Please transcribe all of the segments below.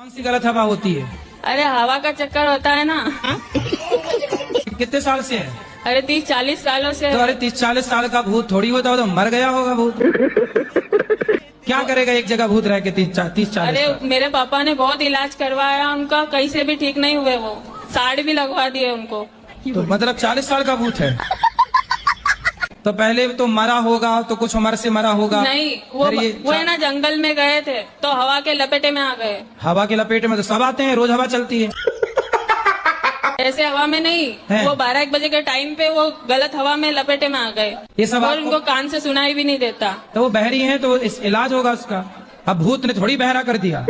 कौन सी गलत हवा होती है? अरे हवा का चक्कर होता है ना। कितने साल से है? अरे 30-40 सालों से। तो अरे 30-40 साल का भूत थोड़ी होता हो, तो मर गया होगा भूत। क्या करेगा एक जगह भूत रह के 30-40? अरे मेरे पापा ने बहुत इलाज करवाया उनका, कहीं से भी ठीक नहीं हुए, वो साड़ी भी लगवा दिए उनको। तो मतलब 40 साल का भूत है। तो पहले तो मरा होगा, तो कुछ उम्र से मरा होगा। नहीं, वो है ना, जंगल में गए थे तो हवा के लपेटे में आ गए। हवा के लपेटे में तो सब आते हैं, रोज हवा चलती है। ऐसे हवा में नहीं, वो 12-1 बजे के टाइम पे वो गलत हवा में लपेटे में आ गए। ये सब और उनको कान से सुनाई भी नहीं देता। तो वो बहरी हैं, तो इस इलाज होगा उसका। अब भूत ने थोड़ी बहरा कर दिया।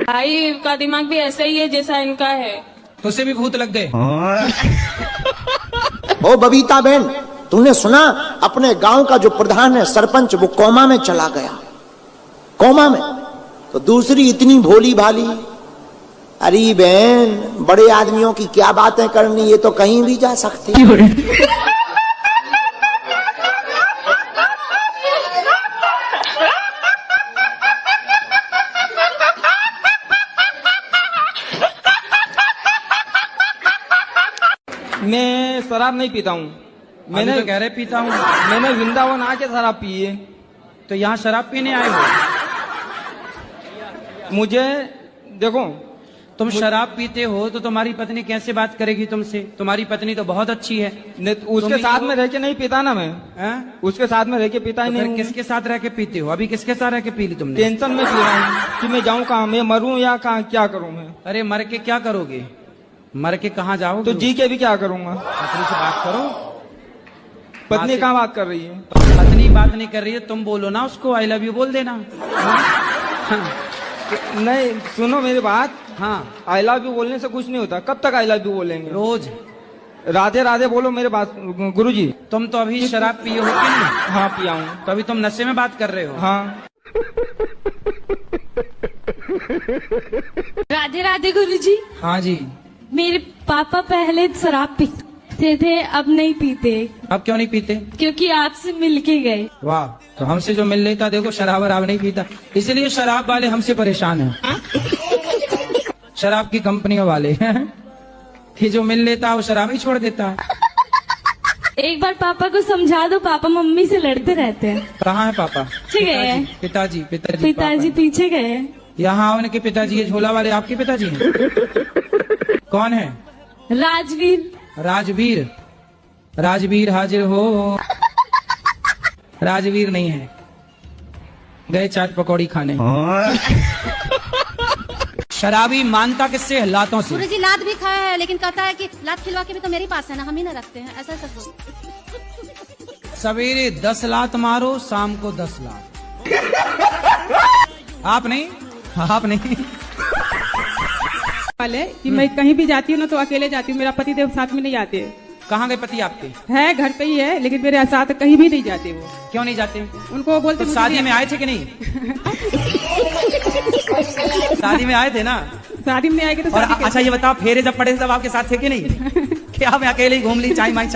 भाई का दिमाग भी ऐसा ही है जैसा इनका है। तो उसे भी भूत लग गए। ओ बबीता बहन, तूने सुना अपने गांव का जो प्रधान है, सरपंच, वो कोमा में चला गया। कोमा में। तो दूसरी इतनी भोली भाली, अरे बहन, बड़े आदमियों की क्या बातें करनी, ये तो कहीं भी जा सकती। मैं शराब नहीं पीता हूँ। मैंने तो कह रहे पीता हूँ। मैंने वृंदावन आके शराब पी है। तो यहाँ शराब पीने आए हो? मुझे देखो, तुम शराब पीते हो तो तुम्हारी पत्नी कैसे बात करेगी तुमसे? तुम्हारी पत्नी तो बहुत अच्छी है। उसके साथ में रह के नहीं पीता ना मैं। उसके साथ में रह के पीता ही तो नहीं। किसके साथ रह के पीते हो? अभी किसके साथ रह के पी ली तुमने? टेंशन में पी रहा हूँ कि मैं जाऊँ कहाँ, मैं मरूं या कहाँ, क्या करूँ मैं। अरे मर के क्या करोगे? मर के कहाँ जाओगे? तो जी के भी क्या करूँगा? पत्नी से बात करो। पत्नी कहाँ बात कर रही है? पत्नी बात नहीं कर रही है, तुम बोलो ना उसको, आई लव यू बोल देना। नहीं, सुनो मेरी बात। हाँ, आई लव यू बोलने से कुछ नहीं होता। कब तक आई लव यू बोलेंगे? रोज राधे राधे बोलो मेरे बात। गुरुजी, तुम तो अभी शराब पिए हो कि नहीं? हाँ पिया हूँ। तो अभी तुम नशे में बात कर रहे हो? हाँ। राधे राधे गुरुजी। हाँ जी। मेरे पापा पहले शराब पीते थे, अब नहीं पीते। अब क्यों नहीं पीते? क्योंकि आपसे मिलके गए। वाह, तो हमसे जो मिल लेता, देखो शराब वराब नहीं पीता, इसलिए शराब वाले हमसे परेशान हैं। शराब की कंपनियों वाले कि जो मिल लेता है वो शराब ही छोड़ देता है। एक बार पापा को समझा दो, पापा मम्मी से लड़ते रहते हैं। कहाँ है पापा? पीछे गए। पिताजी पिताजी पीछे गए। यहाँ उनके पिताजी, ये झोला वाले आपके पिताजी हैं? कौन है? राजवीर। राजवीर? राजवीर हाजिर हो? राजवीर नहीं है, गए चाट पकौड़ी खाने। शराबी मानता किससे है? लातों से। गुरुजी लात भी खाया है, लेकिन कहता है कि लात खिलवा के भी तो मेरे पास है ना, हम ही ना रखते हैं, ऐसा सब बोल। सवेरे 10 लात मारो, शाम को 10 लात। आप नहीं? आप नहीं? वाले कि मैं कहीं भी जाती हूँ ना तो अकेले जाती हूँ, मेरा पति देव साथ में नहीं आते। कहाँ गए पति आपके? है घर पे ही है, लेकिन मेरे साथ कहीं भी नहीं जाते वो। क्यों नहीं जाते? उनको बोलते तो शादी में आए थे कि नहीं? शादी में आए थे ना? शादी में आएंगे तो और अच्छा ये बताओ, फेरे जब पड़े तब आपके साथ थे कि नहीं? क्या मैं अकेले ही घूम ली, चाय माई।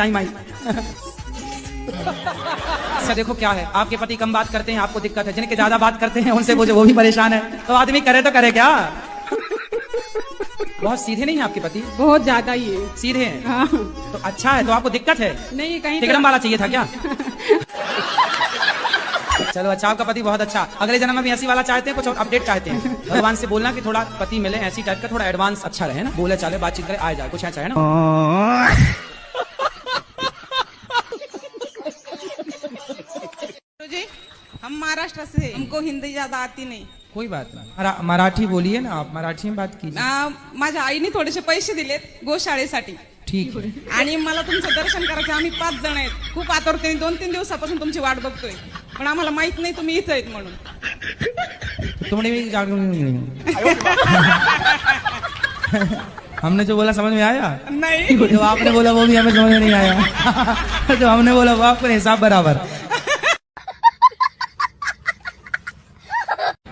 अच्छा देखो क्या है, आपके पति कम बात करते हैं, आपको दिक्कत है। जिनके ज्यादा बात करते हैं उनसे वो भी परेशान है। तो आदमी करे तो करे क्या? बहुत सीधे नहीं है आपके पति? बहुत ज्यादा ही है। सीधे हैं? हाँ। तो अच्छा है, तो आपको दिक्कत है? नहीं, कहीं टिकड़म वाला चाहिए था क्या? चलो अच्छा, आपका पति बहुत अच्छा। अगले जन्म में भी ऐसी वाला चाहते हैं, कुछ अपडेट चाहते हैं। भगवान से बोलना कि थोड़ा पति मिले ऐसी टाइप का, थोड़ा एडवांस अच्छा रहे ना, बोले चाले बातचीत करे, आ जाए, कुछ ऐसा है ना। जी हम महाराष्ट्र से, हमको हिंदी ज्यादा आती नाही। कोई बात नहीं, मराठी बोलिए ना आप, मराठी में बात कीजिए। माझ्या आईने थोडेसे पैसे दिलेत गोशाळेसाठी। ठीक है। आणि मला तुमचं दर्शन करायचं, आम्ही 5 जण आहेत, खूप आतुरतेने 2-3 दिवसापासून तुमची वाट बघतोय, पण आम्हाला माहित नाही तुम्ही इथं आहेत म्हणून। तुमने भी हमने जो बोला समझ में आया? नहीं। जो आपने बोला वो भी हमें समझ में नहीं आया। जो हमने बोला वो आपको हिसाब बराबर।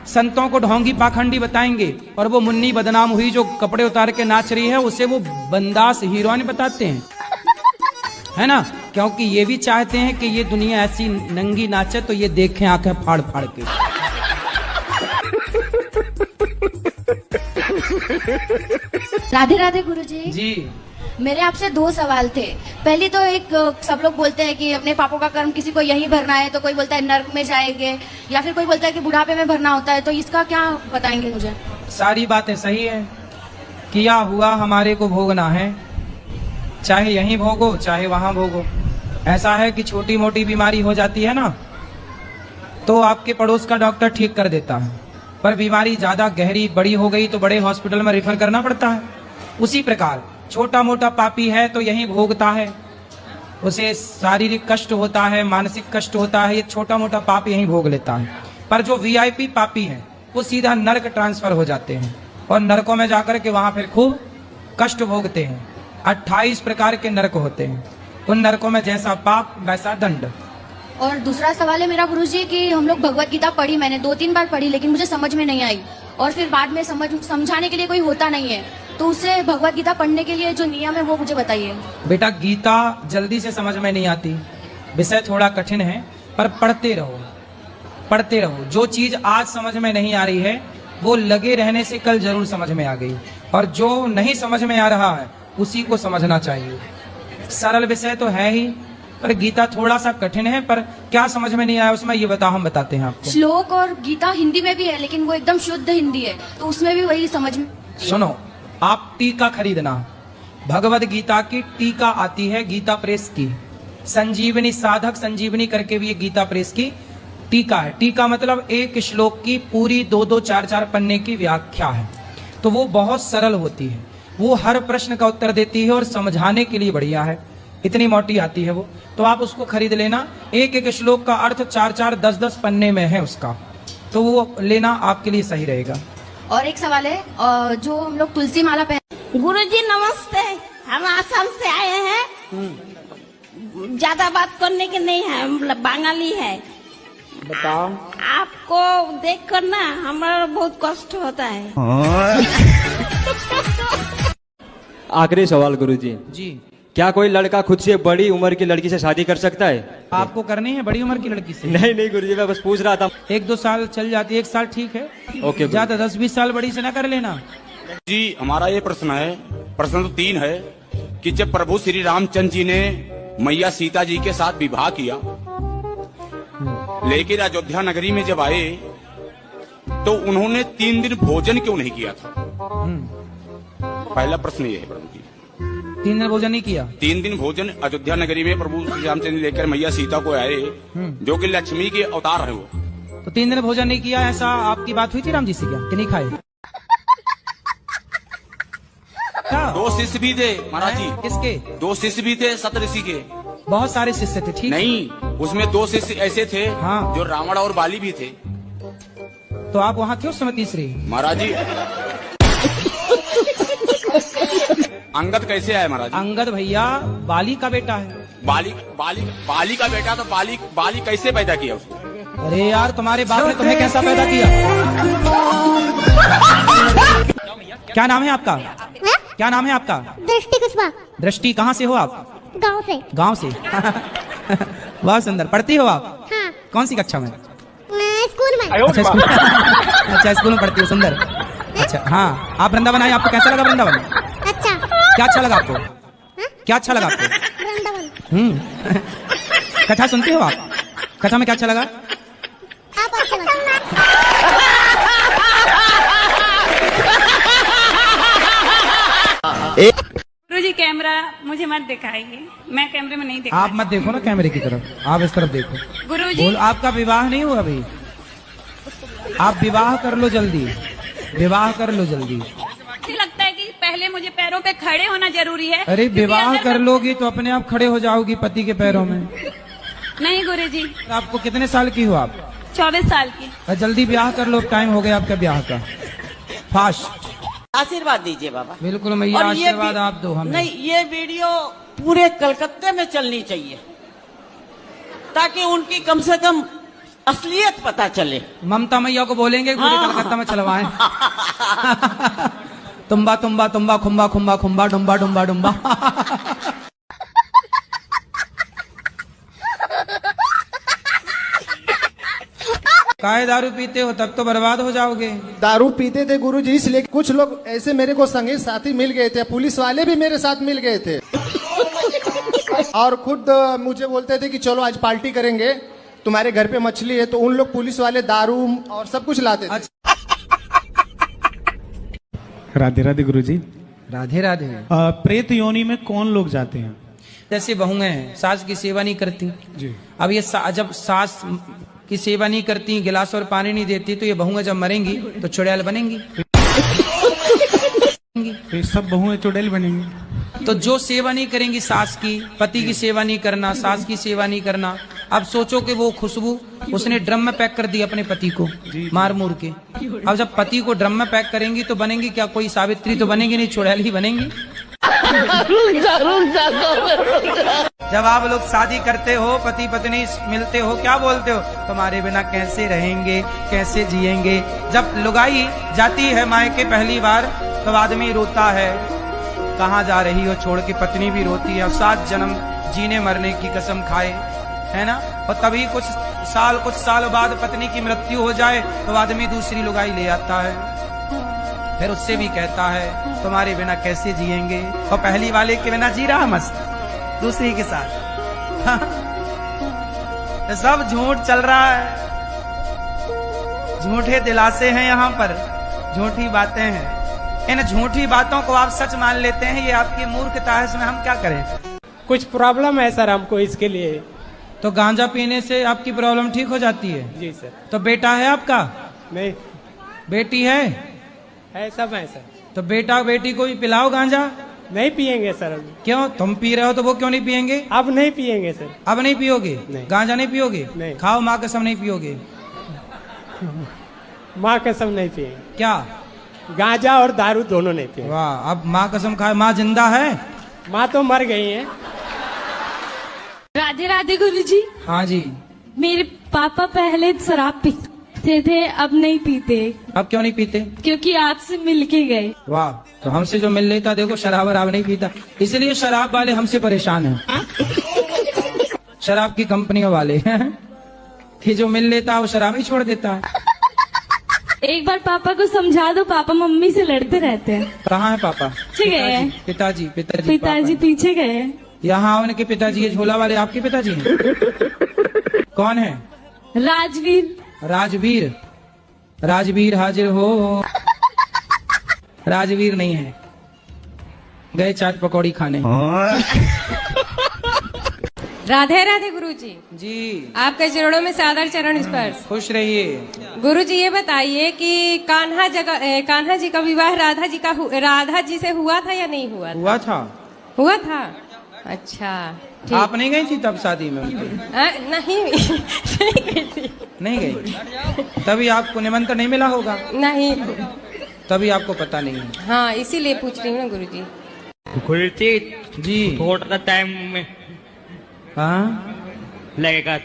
संतों को ढोंगी पाखंडी बताएंगे, और वो मुन्नी बदनाम हुई जो कपड़े उतार के नाच रही है, उसे वो बंदास हीरोइन बताते हैं, है ना? क्योंकि ये भी चाहते हैं कि ये दुनिया ऐसी नंगी नाचे तो ये देखें आंखें फाड़ फाड़ के। राधे राधे गुरुजी। जी। मेरे आपसे 2 सवाल थे। पहली तो एक, सब लोग बोलते हैं कि अपने पापों का कर्म किसी को यहीं भरना है, तो कोई बोलता है नर्क में जाएंगे, या फिर कोई बोलता है कि बुढ़ापे में भरना होता है, तो इसका क्या बताएंगे मुझे? सारी बातें सही है। किया हुआ हमारे को भोगना है, चाहे यहीं भोगो चाहे वहां भोगो। ऐसा है कि छोटी मोटी बीमारी हो जाती है ना, तो आपके पड़ोस का डॉक्टर ठीक कर देता है, पर बीमारी ज्यादा गहरी बड़ी हो गई तो बड़े हॉस्पिटल में रेफर करना पड़ता है। उसी प्रकार छोटा मोटा पापी है तो यहीं भोगता है, उसे शारीरिक कष्ट होता है, मानसिक कष्ट होता है, ये छोटा मोटा पाप यहीं भोग लेता है। पर जो वीआईपी पापी है वो सीधा नरक ट्रांसफर हो जाते हैं और नरकों में जाकर के वहां फिर खूब कष्ट भोगते हैं। 28 प्रकार के नरक होते हैं, उन नरकों में जैसा पाप वैसा दंड। और दूसरा सवाल है मेरा गुरुजी कि हम लोग भगवत गीता पढ़ी, मैंने 2-3 बार पढ़ी, लेकिन मुझे समझ में नहीं आई, और फिर बाद में समझाने के लिए कोई होता नहीं है, तो उससे भगवत गीता पढ़ने के लिए जो नियम है वो मुझे बताइए। बेटा, गीता जल्दी से समझ में नहीं आती, विषय थोड़ा कठिन है, पर पढ़ते रहो पढ़ते रहो। जो चीज आज समझ में नहीं आ रही है वो लगे रहने से कल जरूर समझ में आ गई, और जो नहीं समझ में आ रहा है उसी को समझना चाहिए। सरल विषय तो है ही, पर गीता थोड़ा सा कठिन है। पर क्या समझ में नहीं आया उसमें, ये बताओ, हम बताते हैं आपको। श्लोक और गीता हिंदी में भी है, लेकिन वो एकदम शुद्ध हिंदी है, तो उसमें भी वही समझ में। सुनो, आप टीका खरीदना, भगवत गीता की टीका आती है गीता प्रेस की, संजीवनी साधक संजीवनी करके भी ये गीता प्रेस की टीका है। टीका मतलब एक श्लोक की पूरी 2-2, 4-4 पन्ने की व्याख्या है, तो वो बहुत सरल होती है, वो हर प्रश्न का उत्तर देती है और समझाने के लिए बढ़िया है। इतनी मोटी आती है वो, तो आप उसको खरीद लेना। एक एक श्लोक का अर्थ 4-4, 10-10 पन्ने में है उसका, तो वो लेना आपके लिए सही रहेगा। और एक सवाल है, जो हम लोग तुलसी माला पहन। गुरुजी नमस्ते, हम आसाम से आए हैं, ज्यादा बात करने के नहीं है, हम बंगाली है। बताओ। आपको देखकर ना हमारा बहुत कष्ट होता है। आखिरी सवाल गुरुजी जी। क्या कोई लड़का खुद से बड़ी उम्र की लड़की से शादी कर सकता है? आपको करनी है बड़ी उम्र की लड़की से? नहीं गुरुजी, मैं बस पूछ रहा था। 1-2 साल चल जाती है, 1 साल ठीक है। ओके, ज्यादा 10-20 साल बड़ी से ना कर लेना। जी, हमारा ये प्रश्न है, प्रश्न तो 3 है कि जब प्रभु श्री रामचंद्र जी ने मैया सीता जी के साथ विवाह किया, लेकिन अयोध्या नगरी में जब आए तो उन्होंने 3 दिन भोजन क्यों नहीं किया था? पहला प्रश्न ये है प्रभु जी। 3 दिन भोजन नहीं किया? 3 दिन भोजन अयोध्या नगरी में प्रभु श्री रामचंद्र लेकर मैया सीता को आए, जो कि लक्ष्मी के अवतार है वो, तो 3 दिन भोजन नहीं किया, ऐसा आपकी बात हुई थी राम जी से क्या कि नहीं खाए? 2 शिष्य भी थे महाराज जी। किसके? 2 शिष्य भी थे सप्तऋषि के। बहुत सारे शिष्य थे, ठीक नहीं, उसमें 2 शिष्य ऐसे थे हाँ, जो रावण और बाली भी थे। तो आप वहाँ क्यों समय तीसरी? महाराज जी अंगद कैसे आए महाराज? अंगद भैया बाली का बेटा है। बाली का बेटा, तो बाली कैसे पैदा किया उसको? अरे यार, तुम्हारे बाप ने तुम्हें कैसा पैदा किया? क्या नाम है आपका? क्या नाम है आपका? दृष्टि कुशवाहा। दृष्टि, कहाँ से हो आप? गांव से। गांव से। बहुत सुंदर। पढ़ती हो आप? हाँ। कौन सी कक्षा में? स्कूल में। अच्छा, स्कूल। अच्छा, स्कूल में पढ़ती हो, सुंदर। अच्छा, हाँ। आप वृंदावन आए, आपको कैसा लगा वृंदावन? अच्छा। क्या अच्छा लगा आपको? क्या अच्छा लगा आपको? वृंदावन। कथा सुनते हो आप? कथा में क्या अच्छा लगा? आप अच्छा लगा। गुरुजी कैमरा मुझे मत दिखाइए, मैं कैमरे में नहीं देखा। आप मत देखो ना कैमरे की तरफ, आप इस तरफ देखो। गुरुजी बोल, आपका विवाह नहीं हुआ अभी? आप विवाह कर लो जल्दी, विवाह कर लो जल्दी। मुझे लगता है कि पहले मुझे पैरों पे खड़े होना जरूरी है। अरे विवाह कर लोगी तो अपने आप खड़े हो जाओगी पति के पैरों में। नहीं गुरुजी। आपको कितने साल की हो आप? 24 साल की। जल्दी ब्याह कर लो, टाइम हो गया आपका ब्याह का। फास्ट आशीर्वाद दीजिए बाबा। बिल्कुल मैया, आशीर्वाद आप दो हमें। नहीं, ये वीडियो पूरे कलकत्ते में चलनी चाहिए, ताकि उनकी कम से कम असलियत पता चले। ममता मैया को बोलेंगे पूरे कलकत्ता में चलवाएं। तुम्बा तुम्बा तुम्बा खुम्बा खुम्बा खुम्बा डुम्बा डुम्बा डुम्बा। काहे दारू पीते हो? तब तो बर्बाद हो जाओगे। दारू पीते थे गुरुजी, इसलिए कुछ लोग ऐसे मेरे को संगी साथी मिल गए थे, पुलिस वाले भी मेरे साथ मिल गए थे और खुद मुझे बोलते थे कि चलो आज पार्टी करेंगे, तुम्हारे घर पे मछली है। तो उन लोग पुलिस वाले दारू और सब कुछ लाते थे। राधे राधे गुरुजी। राधे राधे। प्रेत योनि में कौन लोग जाते हैं? जैसे बहुएं हैं, सास की सेवा नहीं करती जी। अब ये जब सास की सेवा नहीं करती, गिलास और पानी नहीं देती, तो ये बहुएं जब मरेंगी तो चुड़ैल बनेंगी। तो सब बहुएं चुड़ैल बनेंगी। तो जो सेवा नहीं करेंगी सास की, पति की सेवा नहीं करना, सास की सेवा नहीं करना। अब सोचो कि वो खुशबू उसने ड्रम में पैक कर दी अपने पति को मार मूर के। अब जब पति को ड्रम में पैक करेंगी तो बनेंगी क्या? कोई सावित्री तो बनेगी नहीं, चुड़ैल ही बनेंगी। जब आप लोग शादी करते हो, पति पत्नी मिलते हो, क्या बोलते हो? तुम्हारे बिना कैसे रहेंगे, कैसे जिएंगे। जब लुगाई जाती है मायके पहली बार तो आदमी रोता है, कहाँ जा रही हो छोड़ के। पत्नी भी रोती है और 7 जन्म जीने मरने की कसम खाए, है ना। और तभी कुछ साल बाद पत्नी की मृत्यु हो जाए तो आदमी दूसरी लुगाई ले आता है, फिर उससे भी कहता है तुम्हारे बिना कैसे जिएंगे। और पहली वाले के बिना जी रहा मस्त, दूसरी के साथ। सब झूठ चल रहा है, झूठे दिलासे हैं यहाँ पर, झूठी बातें हैं। इन झूठी बातों को आप सच मान लेते हैं, ये आपकी मूर्खता है, इसमें हम क्या करें? कुछ प्रॉब्लम है सर हमको, इसके लिए। तो गांजा पीने से आपकी प्रॉब्लम ठीक हो जाती है? जी सर। तो बेटा है आपका? नहीं। बेटी है? सब है सर। तो बेटा बेटी को भी पिलाओ गांजा। नहीं पिएंगे सर अभी। क्यों? तुम पी रहे हो तो वो क्यों नहीं पिएंगे? अब नहीं पिएंगे सर। अब नहीं पियोगे? नहीं। गांजा नहीं पियोगे? नहीं। खाओ माँ कसम नहीं पियोगे? माँ कसम नहीं पिएंगे। क्या? गांजा और दारू दोनों नहीं पिएंगे। वाह, अब माँ कसम खाए। माँ जिंदा है? माँ तो मर गई है। राधे राधे गुरुजी। हाँ जी। मेरे पापा पहले शराब पीते थे, अब नहीं पीते। अब क्यों नहीं पीते? क्योंकि आपसे मिलके गए। वाह, तो हमसे जो मिल लेता, देखो शराब वराब नहीं पीता, इसलिए शराब वाले हमसे परेशान हैं। शराब की कंपनियों वाले कि जो मिल लेता वो शराब ही छोड़ देता है। एक बार पापा को समझा दो, पापा मम्मी से लड़ते रहते हैं। कहाँ है पापा? पीछे गए हैं। पिताजी पीछे गए हैं। यहाँ उनके पिताजी, ये झोला वाले आपके पिताजी हैं? कौन है? राजवीर। राजवीर हाजिर हो। राजवीर नहीं है, गए चाट पकौड़ी खाने। राधे राधे गुरुजी। जी। आपके चरणों में सादर चरण स्पर्श। खुश रहिए। गुरुजी ये बताइए कि कान्हा जी का विवाह राधा जी से हुआ था या नहीं हुआ? हुआ था। हुआ था। अच्छा। आप नहीं गई थी तब शादी में उनकी? नहीं गई थी। नहीं गई? तभी आपको निमंत्रण नहीं मिला होगा। नहीं, तभी आपको पता नहीं है। हाँ, इसीलिए पूछ रही हूँ ना गुरुजी। जी। थोड़ा टाइम में लगेगा,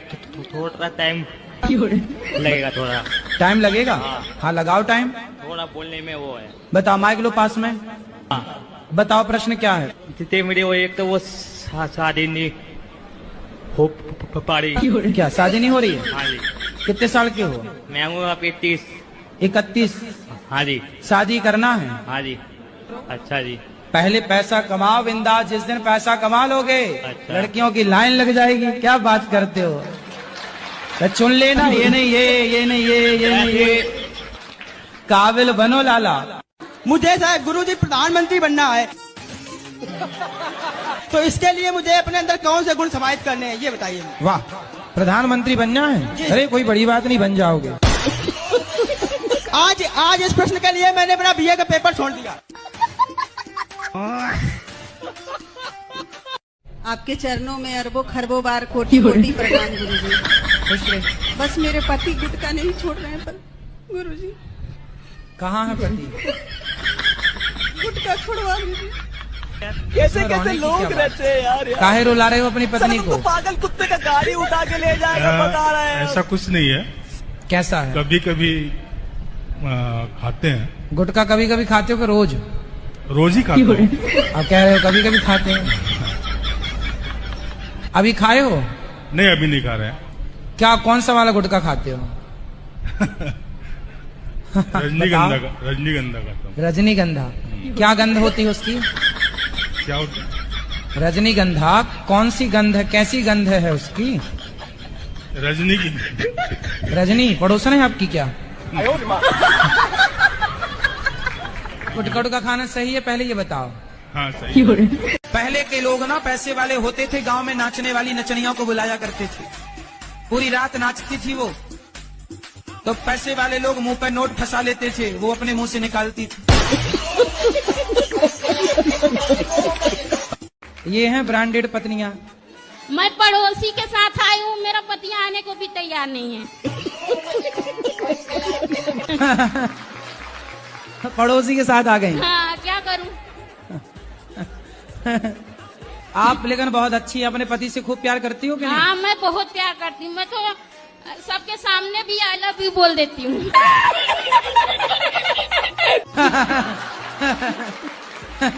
थोड़ा टाइम लगेगा, थोड़ा टाइम लगेगा। हाँ लगाओ टाइम। थोड़ा बोलने में वो है। बताओ, माइक लो पास में। बताओ प्रश्न क्या है? मेरी वो एक तो वो शादी नहीं हो पा रही। क्या शादी नहीं हो रही है? हाँ जी। कितने साल के हो? मैं हूँ आप 31। हाँ जी। शादी करना है? हाँ जी। अच्छा जी। पहले पैसा कमाओ बिंदास, जिस दिन पैसा कमा लोगे अच्छा। लड़कियों की लाइन लग जाएगी। क्या बात करते हो? तो चुन लेना, ये नहीं ये नहीं ये नहीं ये। काबिल बनो लाला। मुझे गुरुजी प्रधानमंत्री बनना है, तो इसके लिए मुझे अपने अंदर कौन से गुण समाहित करने हैं, ये बताइए। वाह, प्रधानमंत्री बनना है? अरे कोई बड़ी बात नहीं, बन जाओगे। आज इस प्रश्न के लिए मैंने अपना बीए का पेपर छोड़ दिया। आपके चरणों में अरबों खरबों बार कोटि कोटि प्रणाम गुरुजी। बस मेरे पति गुटखा नहीं छोड़ रहे हैं, पर गुरुजी। कहाँ है पति? गुटखा छुड़वा दीजिए। कैसे कैसे लोग रहते हैं यार। काहे रुला रहे हो अपनी पत्नी को? पागल कुत्ते का गाड़ी उठा के ले जाएगा, बता रहा है। ऐसा कुछ नहीं है। कैसा है? कभी कभी खाते हैं गुटखा। कभी कभी खाते हो कि रोज? रोज ही खाते हो। आप कह रहे हो कभी कभी खाते हैं। अभी खाए हो? नहीं, अभी नहीं खा रहे हैं। क्या, कौन सा वाला गुटखा खाते हो? रजनीगंधा का, रजनीगंधा का। रजनीगंधा क्या गंध होती है उसकी? क्या होता? रजनीगंधा कौन सी गंध है, कैसी गंध है उसकी? रजनी की। रजनी पड़ोसन है आपकी क्या? गुटखड़ का खाना सही है, पहले ये बताओ। हाँ सही। पहले के लोग ना पैसे वाले होते थे, गांव में नाचने वाली नचनियों को बुलाया करते थे, पूरी रात नाचती थी वो, तो पैसे वाले लोग मुंह पर नोट फंसा लेते थे, वो अपने मुंह से निकालती थी। ये हैं ब्रांडेड पत्नियां। मैं पड़ोसी के साथ आई हूँ, मेरा पति आने को भी तैयार नहीं है। पड़ोसी के साथ आ गई। हाँ, क्या करूं? आप लेकिन बहुत अच्छी है, अपने पति से खूब प्यार करती हो कि नहीं? हाँ, मैं बहुत प्यार करती हूँ। मैं तो सबके सामने भी आई लव यू बोल देती हूँ।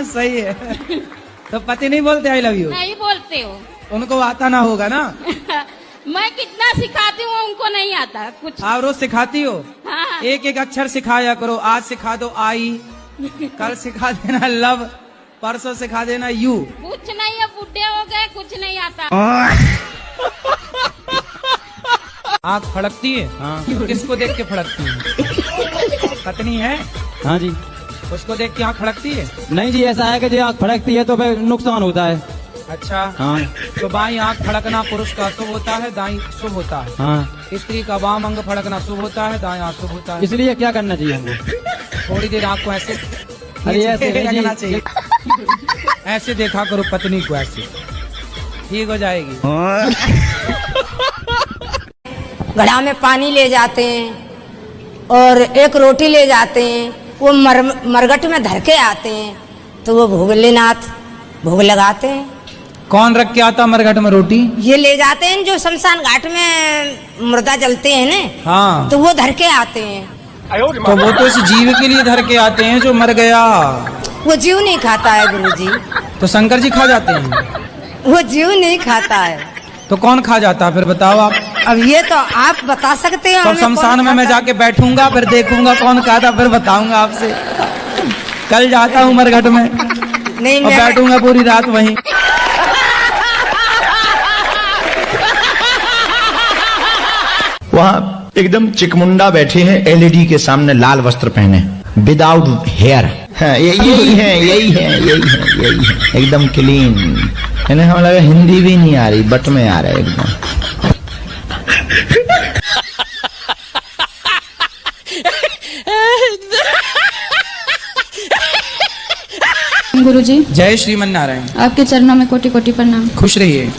सही है। तो पति नहीं बोलते आई लव यू? नहीं बोलते हो। उनको आता ना होगा ना? मैं कितना सिखाती हूँ, उनको नहीं आता कुछ। आप रोज सिखाती हो? हाँ। एक एक अक्षर सिखाया करो। आज सिखा दो आई, कल सिखा देना लव, परसों सिखा देना यू। कुछ नहीं है, बुढ़े हो गए, कुछ नहीं आता। आँख फड़कती है? हाँ। किसको देख के फड़कती है? पत्नी है? हाँ जी। उसको देख के आँख फड़कती है? नहीं जी, ऐसा है कि जो आँख फड़कती है तो फिर नुकसान होता है। अच्छा। हाँ। तो बाईं आँख फड़कना पुरुष का शुभ होता है, दाईं शुभ होता है। हाँ। स्त्री का वाम अंग फड़कना शुभ होता है, दाईं आँख शुभ होता है। इसलिए क्या करना चाहिए हमको? थोड़ी देर आँख को ऐसे ऐसे रखना चाहिए। ऐसे देखा करो पत्नी को, ऐसे ठीक हो जाएगी। घड़ा में पानी ले जाते हैं और एक रोटी ले जाते हैं, वो मरगट में धर के आते हैं, तो वो भोलेनाथ भोग लगाते हैं। कौन रख के आता मरघट में रोटी? ये ले जाते हैं जो शमशान घाट में मुर्दा जलते हैं ना। हाँ। तो वो धर के आते हैं। तो वो तो इस जीव के लिए धर के आते हैं जो मर गया। वो जीव नहीं खाता है गुरुजी। तो शंकर जी खा जाते हैं? वो जीव नहीं खाता है। तो कौन खा जाता है फिर बताओ आप? अब ये तो आप बता सकते हो। तो शमशान में मैं जाके बैठूंगा, फिर देखूंगा कौन खाता, फिर बताऊंगा आपसे। कल जाता हूँ मरघट में नहीं, और बैठूंगा पूरी रात वहीं। वहाँ एकदम चिकमुंडा बैठे हैं एलईडी के सामने, लाल वस्त्र पहने, विदाउट हेयर। हाँ, यही है एकदम क्लीन। इन्हें हमें लगा हिंदी भी नहीं आ रही, बट में आ रहा है एकदम। गुरुजी जय श्रीमन नारायण। आपके चरणों में कोटि कोटि प्रणाम। खुश रहिए।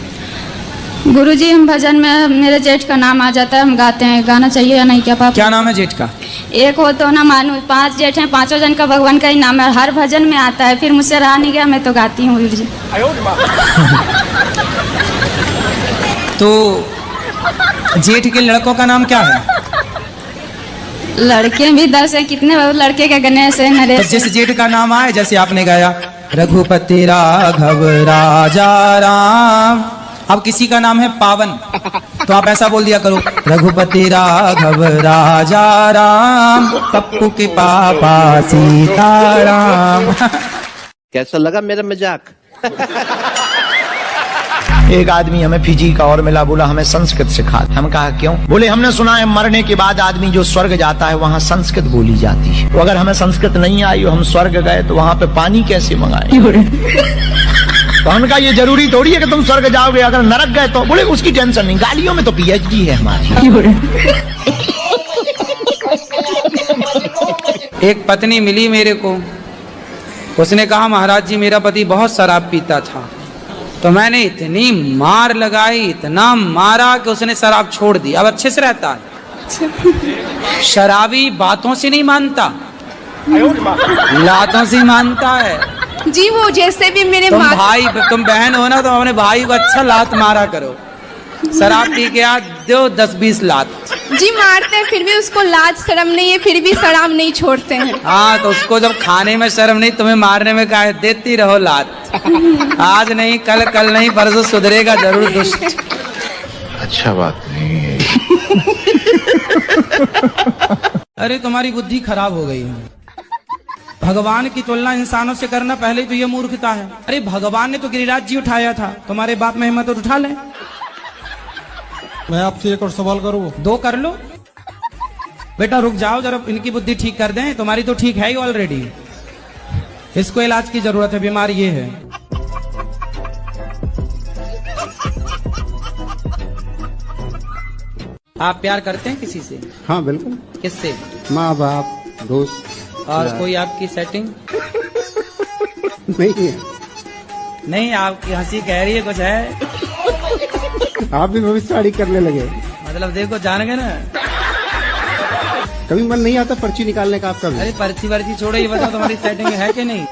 गुरुजी हम भजन में मेरे जेठ का नाम आ जाता है, हम गाते हैं, गाना चाहिए या नहीं क्या पापा? क्या नाम है जेठ का? एक हो तो ना मानू, 5 जेठ हैं, 5 जन का भगवान का ही नाम है, हर भजन में आता है, फिर मुझसे रहा नहीं गया, मैं तो गाती हूँ गुरुजी। तो जेठ के लड़कों का नाम क्या है? लड़के भी 10 है, कितने लड़के का गणेश है, नरेश। तो जिस जेठ का नाम आए, जैसे आपने गाया रघुपति राघव राजा राम, अब किसी का नाम है पावन, तो आप ऐसा बोल दिया करो रघुपति राघव राजा राम, पप्पू के पापा सीताराम। कैसा लगा मेरा मजाक? एक आदमी हमें फिजी का और मिला, बोला हमें संस्कृत सिखा। हम कहा क्यों? बोले हमने सुना है मरने के बाद आदमी जो स्वर्ग जाता है वहाँ संस्कृत बोली जाती है, तो अगर हमें संस्कृत नहीं आई और हम स्वर्ग गए तो वहाँ पे पानी कैसे मंगाए? तो हमने कहा ये जरूरी थोड़ी है कि तुम स्वर्ग जाओगे, अगर नरक गए तो। बोले उसकी टेंशन नहीं, गालियों में तो पीएचडी है हमारी। एक पत्नी मिली मेरे को, उसने कहा महाराज जी मेरा पति बहुत शराब पीता था, तो मैंने इतनी मार लगाई, इतना मारा कि उसने शराब छोड़ दी, अब अच्छे से रहता है। शराबी बातों से नहीं मानता, लातों से मानता है। जी वो जैसे भी मेरे तुम बहन हो ना, तो अपने भाई को अच्छा लात मारा करो। शराब पी के आ दो 10-20 लात। जी मारते हैं, फिर भी उसको लाज शर्म नहीं है, फिर भी शराब नहीं छोड़ते हैं। हाँ, तो उसको जब खाने में शर्म नहीं, तुम्हें मारने में काहे? देती रहो लात। आज नहीं, कल नहीं, परसों सुधरेगा जरूर दुष्ट। अच्छा बात नहीं है। अरे तुम्हारी बुद्धि खराब हो गई है। भगवान की तुलना इंसानों से करना पहले तो ये मूर्खता है। अरे भगवान ने तो गिरिराज जी उठाया था, तुम्हारे बाप में हिम्मत तो उठा ले। मैं आपसे एक और सवाल करूँ? 2 कर लो। बेटा रुक जाओ जरा, इनकी बुद्धि ठीक कर दें। तुम्हारी तो ठीक है ही ऑलरेडी, इसको इलाज की जरूरत है, बीमारी ये है। आप प्यार करते हैं किसी से? हाँ बिल्कुल। किससे? माँ बाप, दोस्त। और कोई आपकी सेटिंग? नहीं है। नहीं, आपकी हंसी कह रही है कुछ है। आप भी भविष्यवाणी करने लगे। मतलब देखो, जान गए ना। कभी मन नहीं आता पर्ची निकालने का आपका भी? अरे पर्ची वर्ची छोड़ो, ये बताओ तुम्हारी सेटिंग है कि नहीं?